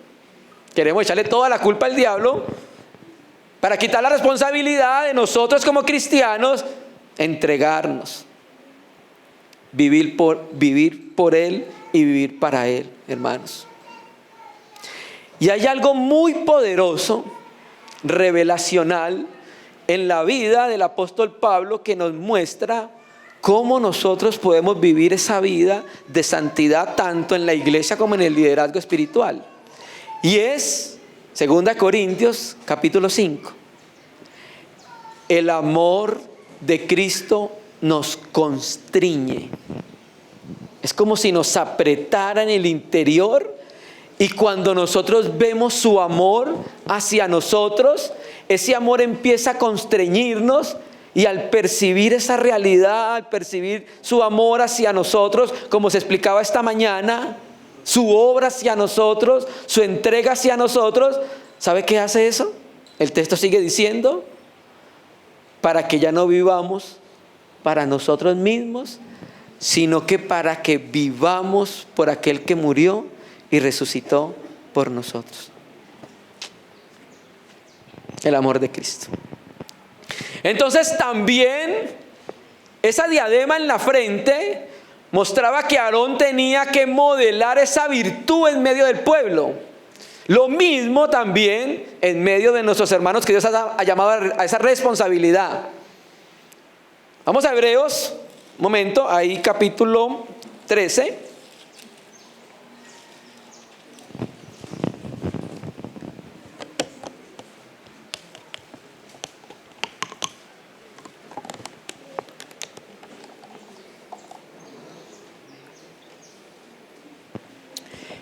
Queremos echarle toda la culpa al diablo para quitar la responsabilidad de nosotros como cristianos, entregarnos, vivir por Él y vivir para Él, hermanos. Y hay algo muy poderoso, revelacional, en la vida del apóstol Pablo que nos muestra cómo nosotros podemos vivir esa vida de santidad tanto en la iglesia como en el liderazgo espiritual. Y es 2 Corintios capítulo 5. El amor de Cristo nos constriñe. Es como si nos apretara en el interior. Y cuando nosotros vemos su amor hacia nosotros, ese amor empieza a constreñirnos, y al percibir esa realidad, al percibir su amor hacia nosotros, como se explicaba esta mañana, su obra hacia nosotros, su entrega hacia nosotros, ¿sabe qué hace eso? El texto sigue diciendo, para que ya no vivamos para nosotros mismos, sino que para que vivamos por aquel que murió y resucitó por nosotros. El amor de Cristo. Entonces también esa diadema en la frente mostraba que Aarón tenía que modelar esa virtud en medio del pueblo. Lo mismo también en medio de nuestros hermanos que Dios ha llamado a esa responsabilidad. Vamos a Hebreos, un momento, ahí capítulo 13.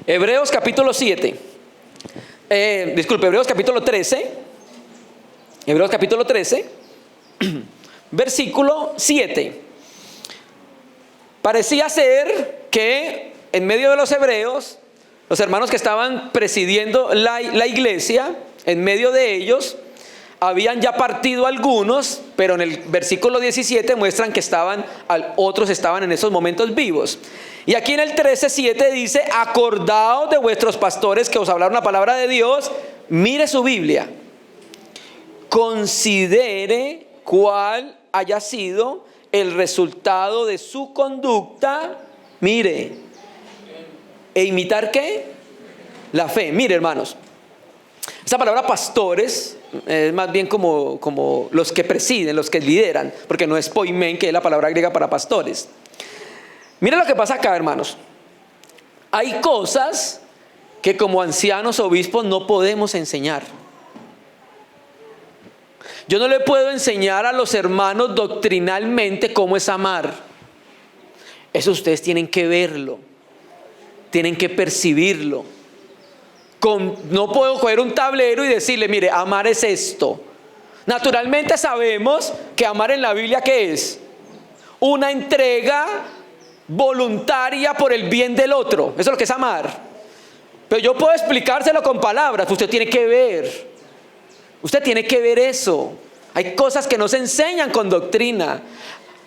Hebreos capítulo 7. Hebreos capítulo 13. Hebreos capítulo 13. Versículo 7. Parecía ser que en medio de los hebreos, los hermanos que estaban presidiendo la iglesia, en medio de ellos, habían ya partido algunos, pero en el versículo 17 muestran que otros estaban en esos momentos vivos. Y aquí en el 13:7 dice, acordaos de vuestros pastores que os hablaron la palabra de Dios. Mire su Biblia. Considere cuál haya sido el resultado de su conducta. Mire. ¿E imitar qué? La fe. Mire, hermanos. Esa palabra pastores es más bien como los que presiden, los que lideran, porque no es poimen, que es la palabra griega para pastores. Mira lo que pasa acá, hermanos. Hay cosas que como ancianos obispos no podemos enseñar. Yo no le puedo enseñar a los hermanos doctrinalmente cómo es amar. Eso ustedes tienen que verlo, tienen que percibirlo. No puedo coger un tablero y decirle, mire, amar es esto. Naturalmente sabemos que amar en la Biblia, ¿qué es? Una entrega voluntaria por el bien del otro. Eso es lo que es amar. Pero yo puedo explicárselo con palabras. Usted tiene que ver. Usted tiene que ver eso. Hay cosas que no se enseñan con doctrina,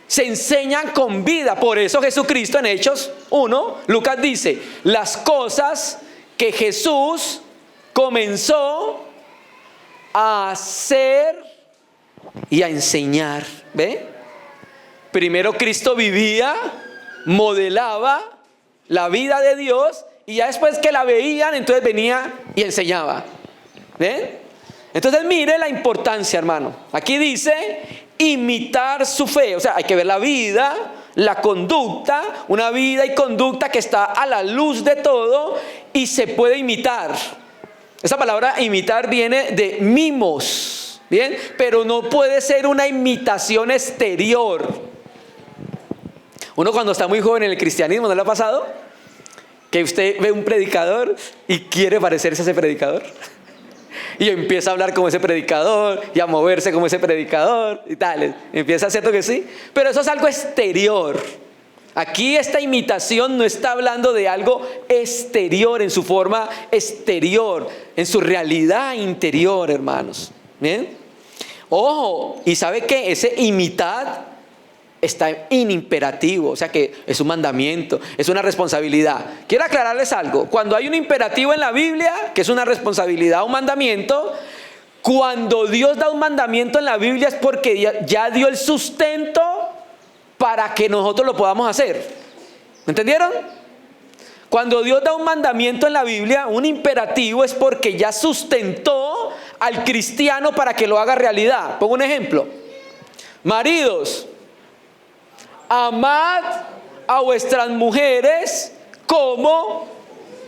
se enseñan con vida. Por eso Jesucristo en Hechos 1, Lucas dice, las cosas que Jesús comenzó a hacer y a enseñar. ¿Ve? Primero Cristo vivía, modelaba la vida de Dios, y ya después que la veían, entonces venía y enseñaba. ¿Ven? Entonces mire la importancia, hermano. Aquí dice imitar su fe. O sea, hay que ver la vida, la conducta, una vida y conducta que está a la luz de todo y se puede imitar. Esa palabra imitar viene de mimos, ¿bien? Pero no puede ser una imitación exterior. Uno cuando está muy joven en el cristianismo, ¿no le ha pasado? Que usted ve un predicador y quiere parecerse a ese predicador. Y empieza a hablar como ese predicador y a moverse como ese predicador y tal. Empieza a hacer lo que sí. Pero eso es algo exterior. Aquí esta imitación no está hablando de algo exterior, en su forma exterior, en su realidad interior, hermanos. ¿Bien? Ojo, ¿y sabe qué? Ese imitad está en imperativo, o sea que es un mandamiento, es una responsabilidad. Quiero aclararles algo. Cuando hay un imperativo en la Biblia, que es una responsabilidad, un mandamiento, cuando Dios da un mandamiento en la Biblia es porque ya dio el sustento para que nosotros lo podamos hacer. ¿Entendieron? Cuando Dios da un mandamiento en la Biblia, un imperativo, es porque ya sustentó al cristiano para que lo haga realidad. Pongo un ejemplo. Maridos, amad a vuestras mujeres como,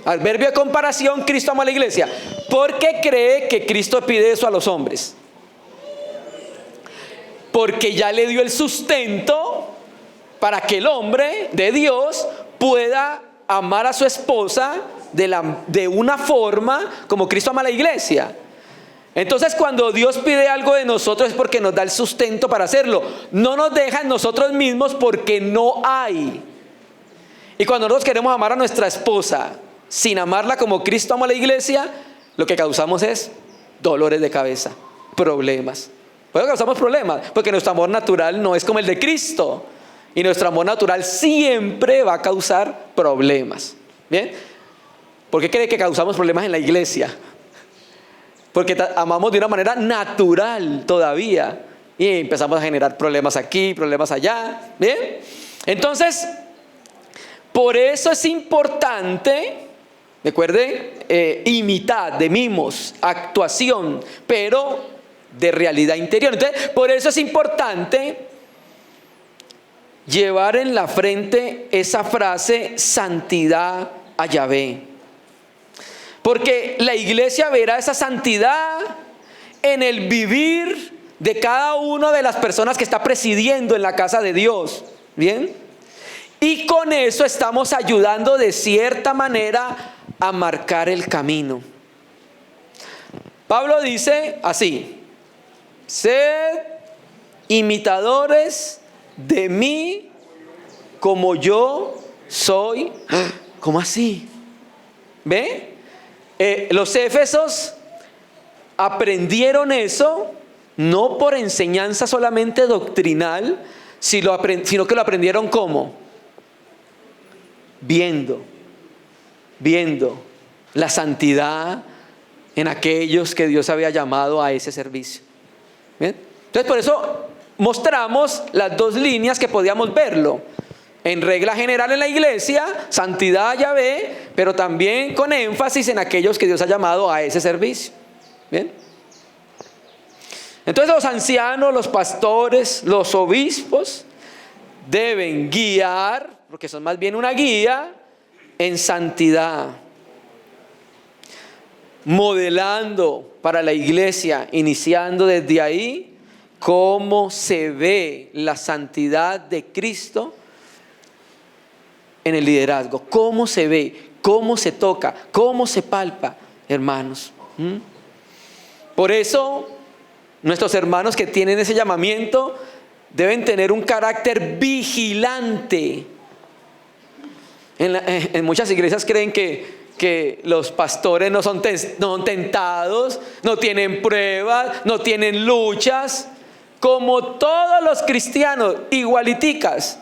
al verbio de comparación, Cristo amó a la iglesia. ¿Por qué cree que Cristo pide eso a los hombres? Porque ya le dio el sustento para que el hombre de Dios pueda amar a su esposa de una forma como Cristo ama a la iglesia. Entonces cuando Dios pide algo de nosotros es porque nos da el sustento para hacerlo. No nos deja en nosotros mismos porque no hay. Y cuando nosotros queremos amar a nuestra esposa sin amarla como Cristo ama a la iglesia, lo que causamos es dolores de cabeza, problemas. ¿Por qué causamos problemas? Porque nuestro amor natural no es como el de Cristo. Y nuestro amor natural siempre va a causar problemas. ¿Bien? ¿Por qué cree que causamos problemas en la iglesia? Porque amamos de una manera natural todavía. Y empezamos a generar problemas aquí, problemas allá. ¿Bien? Entonces, por eso es importante, recuerden, imitar, de mimos, actuación, pero de realidad interior. Entonces, por eso es importante llevar en la frente esa frase, santidad a Yahvé. Porque la iglesia verá esa santidad en el vivir de cada una de las personas que está presidiendo en la casa de Dios. ¿Bien? Y con eso estamos ayudando de cierta manera a marcar el camino. Pablo dice así: sed imitadores de mí como yo soy. ¿Cómo así? ¿Ve? Los éfesos aprendieron eso no por enseñanza solamente doctrinal, sino que lo aprendieron ¿cómo? Viendo la santidad en aquellos que Dios había llamado a ese servicio. ¿Bien? Entonces por eso mostramos las dos líneas que podíamos verlo. En regla general en la iglesia, santidad a Yahvé, pero también con énfasis en aquellos que Dios ha llamado a ese servicio. ¿Bien? Entonces los ancianos, los pastores, los obispos deben guiar, porque son más bien una guía, en santidad, modelando para la iglesia, iniciando desde ahí cómo se ve la santidad de Cristo en el liderazgo. Cómo se ve, cómo se toca, cómo se palpa, hermanos. Por eso, nuestros hermanos que tienen ese llamamiento deben tener un carácter vigilante. En muchas iglesias creen que los pastores no son tentados, no tienen pruebas, no tienen luchas, como todos los cristianos, igualiticas.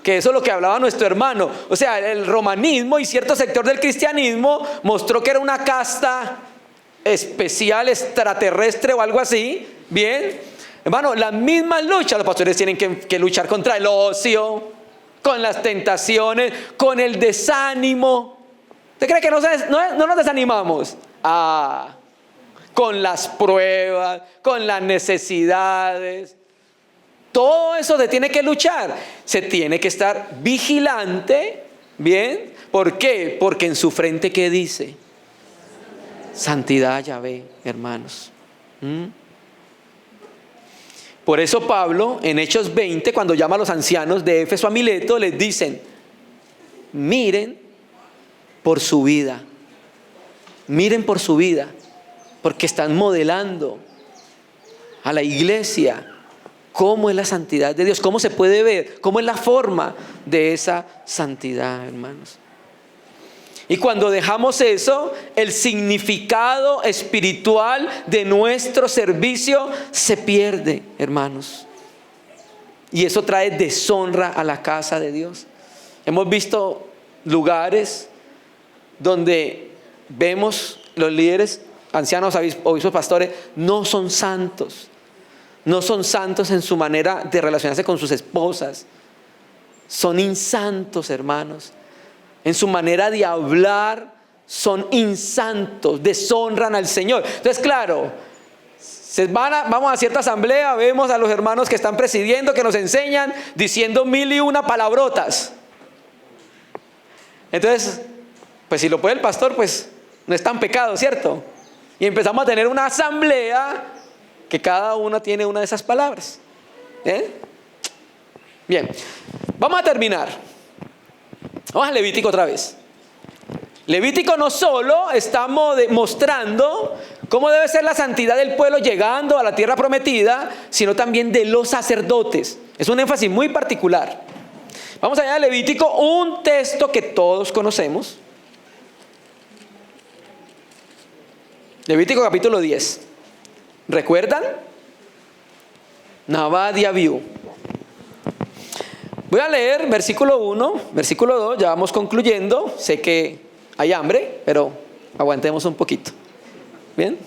Que eso es lo que hablaba nuestro hermano. O sea, el romanismo y cierto sector del cristianismo mostró que era una casta especial, extraterrestre o algo así. Bien, hermano, las mismas luchas los pastores tienen que luchar contra el ocio, con las tentaciones, con el desánimo. ¿Usted cree que no nos desanimamos? Con las pruebas, con las necesidades. Todo eso se tiene que luchar. Se tiene que estar vigilante. ¿Bien? ¿Por qué? Porque en su frente, ¿qué dice? Santidad a Yahvé, hermanos. Por eso Pablo, en Hechos 20, cuando llama a los ancianos de Éfeso a Mileto, les dicen: miren por su vida. Miren por su vida. Porque están modelando a la iglesia cómo es la santidad de Dios, cómo se puede ver, cómo es la forma de esa santidad, hermanos. Y cuando dejamos eso, el significado espiritual de nuestro servicio se pierde, hermanos. Y eso trae deshonra a la casa de Dios. Hemos visto lugares donde vemos los líderes, ancianos, obispos, pastores, no son santos. No son santos en su manera de relacionarse con sus esposas. Son insantos, hermanos. En su manera de hablar son insantos, deshonran al Señor. Entonces, claro, vamos a cierta asamblea, vemos a los hermanos que están presidiendo, que nos enseñan, diciendo 1001 palabrotas. Entonces, pues si lo puede el pastor, pues no es tan pecado, ¿cierto? Y empezamos a tener una asamblea que cada uno tiene una de esas palabras. Bien, vamos a terminar. Vamos a Levítico otra vez. Levítico no solo está mostrando cómo debe ser la santidad del pueblo llegando a la tierra prometida, sino también de los sacerdotes. Es un énfasis muy particular. Vamos allá a Levítico, un texto que todos conocemos. Levítico capítulo 10. ¿Recuerdan? Nadab y Abiú. Voy a leer versículo 1, versículo 2, ya vamos concluyendo. Sé que hay hambre, pero aguantemos un poquito. ¿Bien?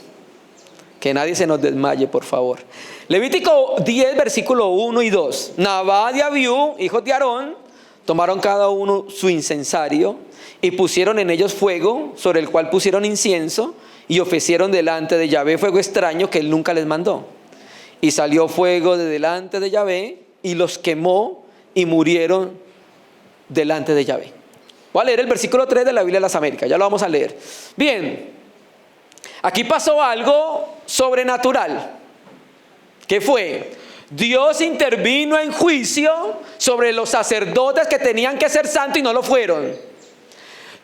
Que nadie se nos desmaye, por favor. Levítico 10, versículo 1 y 2. Nadab y Abiú, hijos de Aarón, tomaron cada uno su incensario y pusieron en ellos fuego, sobre el cual pusieron incienso, y ofrecieron delante de Yahvé fuego extraño que él nunca les mandó. Y salió fuego de delante de Yahvé y los quemó y murieron delante de Yahvé. Voy a leer el versículo 3 de la Biblia de las Américas, ya lo vamos a leer. Bien, aquí pasó algo sobrenatural. ¿Qué fue? Dios intervino en juicio sobre los sacerdotes que tenían que ser santos y no lo fueron.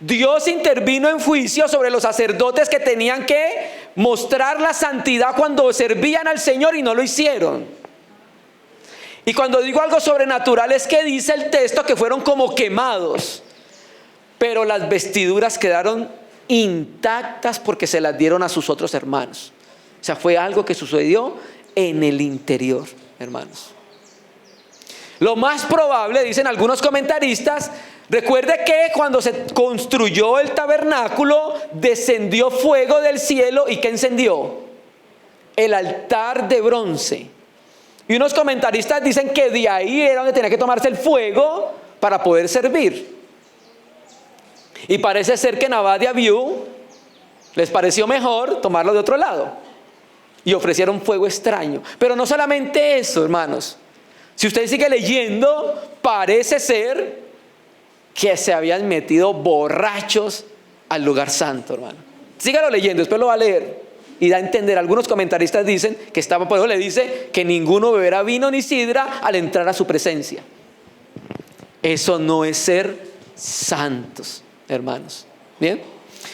Dios intervino en juicio sobre los sacerdotes que tenían que mostrar la santidad cuando servían al Señor y no lo hicieron. Y cuando digo algo sobrenatural es que dice el texto que fueron como quemados, pero las vestiduras quedaron intactas porque se las dieron a sus otros hermanos. O sea, fue algo que sucedió en el interior, hermanos. Lo más probable, dicen algunos comentaristas, recuerde que cuando se construyó el tabernáculo, descendió fuego del cielo y ¿qué encendió? El altar de bronce. Y unos comentaristas dicen que de ahí era donde tenía que tomarse el fuego para poder servir. Y parece ser que Nadab y Abiú les pareció mejor tomarlo de otro lado. Y ofrecieron fuego extraño. Pero no solamente eso, hermanos. Si usted sigue leyendo, parece ser que se habían metido borrachos al lugar santo, hermano. Sígalo leyendo, después lo va a leer. y da a entender, algunos comentaristas dicen que por eso le dice que ninguno beberá vino ni sidra al entrar a su presencia. Eso no es ser santos, hermanos. Bien,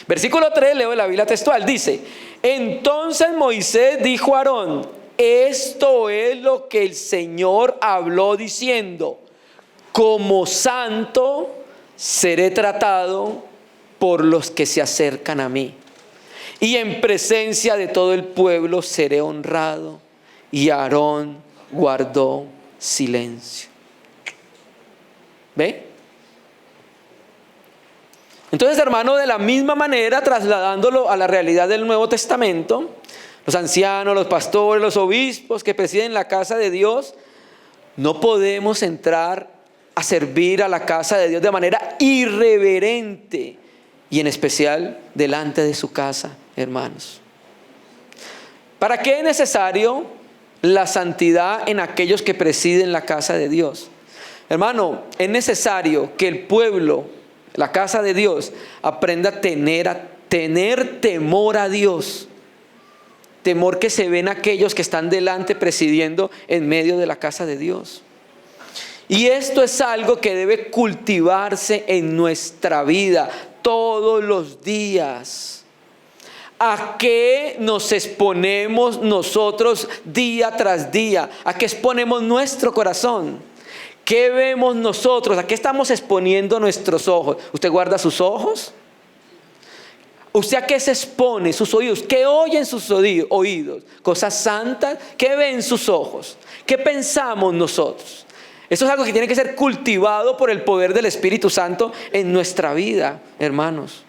versículo 3, leo de la Biblia textual, dice: entonces Moisés dijo a Aarón: esto es lo que el Señor habló diciendo: como santo seré tratado por los que se acercan a mí, y en presencia de todo el pueblo seré honrado. Y Aarón guardó silencio. ¿Ve? Entonces, hermano, de la misma manera, trasladándolo a la realidad del Nuevo Testamento, los ancianos, los pastores, los obispos que presiden la casa de Dios, no podemos entrar a servir a la casa de Dios de manera irreverente, y en especial delante de su casa, hermanos. ¿Para qué es necesario la santidad en aquellos que presiden la casa de Dios? Hermano, es necesario que el pueblo, la casa de Dios, aprenda a tener temor a Dios. Temor que se ve en aquellos que están delante presidiendo en medio de la casa de Dios. Y esto es algo que debe cultivarse en nuestra vida todos los días. ¿A qué nos exponemos nosotros día tras día? ¿A qué exponemos nuestro corazón? ¿Qué vemos nosotros? ¿A qué estamos exponiendo nuestros ojos? ¿Usted guarda sus ojos? ¿Usted a qué se expone sus oídos? ¿Qué oye en sus oídos? ¿Cosas santas? ¿Qué ven sus ojos? ¿Qué pensamos nosotros? Eso es algo que tiene que ser cultivado por el poder del Espíritu Santo en nuestra vida, hermanos.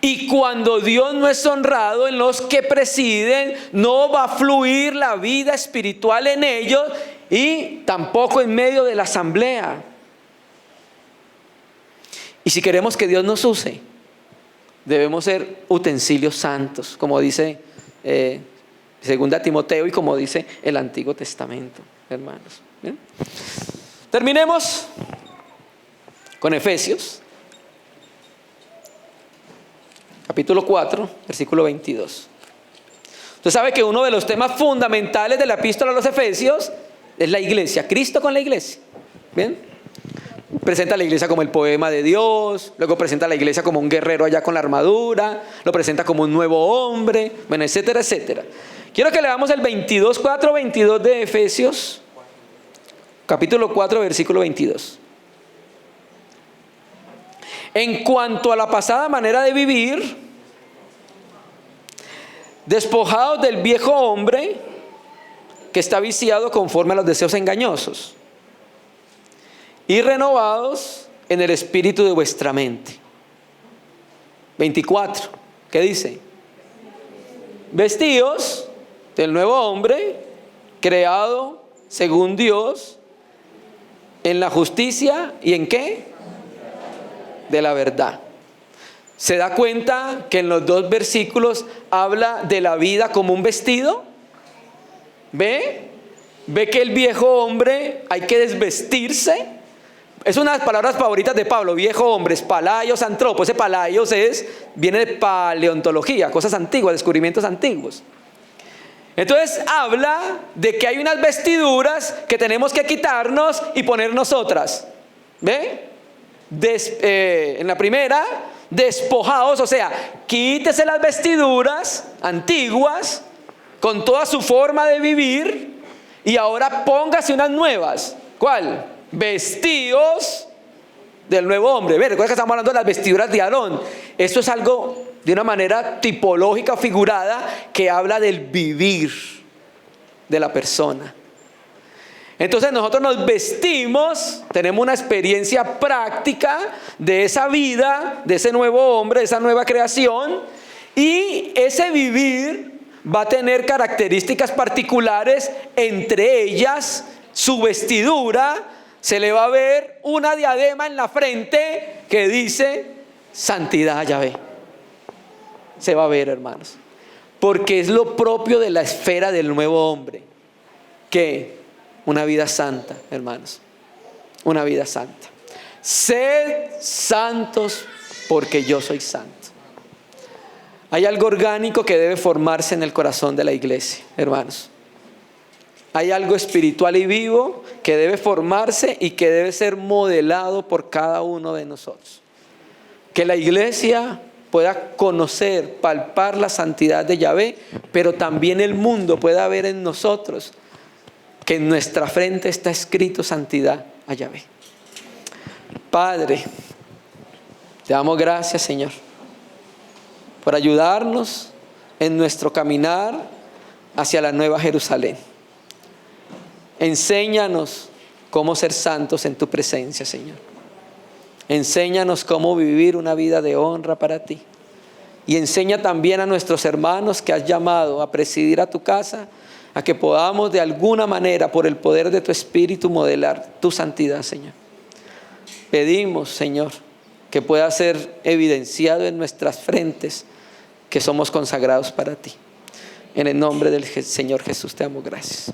Y cuando Dios no es honrado en los que presiden, no va a fluir la vida espiritual en ellos y tampoco en medio de la asamblea. Y si queremos que Dios nos use, debemos ser utensilios santos, como dice 2 Timoteo y como dice el Antiguo Testamento, hermanos. ¿Bien? Terminemos con Efesios, capítulo 4, versículo 22. Usted sabe que uno de los temas fundamentales de la epístola a los Efesios es la iglesia, Cristo con la iglesia. ¿Bien? Presenta a la iglesia como el poema de Dios, luego presenta a la iglesia como un guerrero allá con la armadura, lo presenta como un nuevo hombre, bueno, etcétera, etcétera. Quiero que leamos el 22 de Efesios, capítulo 4, versículo 22. En cuanto a la pasada manera de vivir, despojados del viejo hombre que está viciado conforme a los deseos engañosos, y renovados en el espíritu de vuestra mente. 24, ¿qué dice? Vestíos del nuevo hombre, creado según Dios, en la justicia y ¿en qué? De la verdad. ¿Se da cuenta que en los dos versículos habla de la vida como un vestido? ¿Ve? ¿Ve que el viejo hombre hay que desvestirse? Es una de las palabras favoritas de Pablo, viejo hombre, es palaios, antropo. Ese palaios viene de paleontología, cosas antiguas, descubrimientos antiguos. Entonces habla de que hay unas vestiduras que tenemos que quitarnos y ponernos otras. ¿Ve? En la primera, despojados, o sea, quítese las vestiduras antiguas con toda su forma de vivir y ahora póngase unas nuevas. ¿Cuál? Vestidos del nuevo hombre. Recuerda que estamos hablando de las vestiduras de Aarón. Esto es algo de una manera tipológica o figurada que habla del vivir de la persona. Entonces nosotros nos vestimos, tenemos una experiencia práctica de esa vida, de ese nuevo hombre, de esa nueva creación, y ese vivir va a tener características particulares, entre ellas su vestidura. Se le va a ver una diadema en la frente que dice santidad, Yahvé. Se va a ver, hermanos, porque es lo propio de la esfera del nuevo hombre, que una vida santa, hermanos, una vida santa. Sed santos porque yo soy santo. Hay algo orgánico que debe formarse en el corazón de la iglesia, hermanos. Hay algo espiritual y vivo que debe formarse y que debe ser modelado por cada uno de nosotros. Que la iglesia pueda conocer, palpar la santidad de Yahvé, pero también el mundo pueda ver en nosotros que en nuestra frente está escrito santidad a Yahvé. Padre, te damos gracias, Señor, por ayudarnos en nuestro caminar hacia la Nueva Jerusalén. Enséñanos cómo ser santos en tu presencia, Señor. Enséñanos cómo vivir una vida de honra para ti. Y enseña también a nuestros hermanos que has llamado a presidir a tu casa, a que podamos de alguna manera, por el poder de tu Espíritu, modelar tu santidad, Señor. Pedimos, Señor, que pueda ser evidenciado en nuestras frentes que somos consagrados para ti. En el nombre del Señor Jesús te damos gracias.